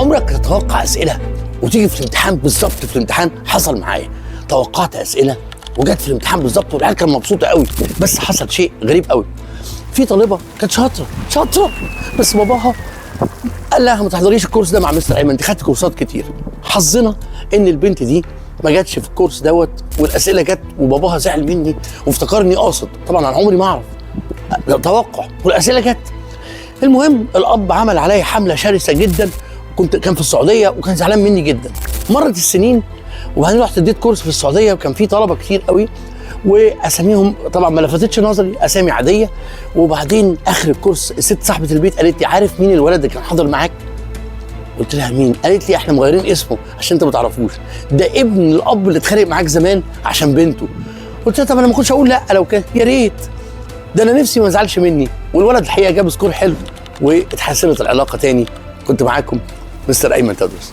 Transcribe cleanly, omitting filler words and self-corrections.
عمرك تتوقع اسئله وتيجي في الامتحان بالظبط؟ في الامتحان حصل معايا، توقعت اسئله وجت في الامتحان بالظبط والعيال كانت مبسوطه قوي، بس حصل شيء غريب قوي. في طالبه كانت شاطره بس باباها قال لها ما تحضريش الكورس ده مع مستر ايمن، انت خدت كورسات كتير. حظنا ان البنت دي ما جاتش في الكورس دوت، والاسئله جت وباباها زعل مني وافتكرني قاصد. طبعا انا عمري ما اعرف، ده توقع، والاسئله جت. المهم الاب عمل عليا حمله شرسه جدا، كان في السعوديه وكان زعلان مني جدا. مرت السنين وبعدين رحت اديت كورس في السعوديه وكان في طلبه كتير قوي واساميهم طبعا ما لفتتش نظري، اسامي عاديه. وبعدين اخر الكورس الست صاحبه البيت قالت لي عارف مين الولد اللي كان حاضر معاك؟ قلت لها مين؟ قالت لي احنا مغيرين اسمه عشان انت ما تعرفوش، ده ابن الاب اللي اتخانق معاك زمان عشان بنته. قلت لها طب انا ما كنتش اقول لا، لو كان يا ريت، ده انا نفسي ما يزعلش مني. والولد الحقيقه جاب سكور حلو واتحسنت العلاقه تاني. كنت معاكم مستر ايمن تدرس.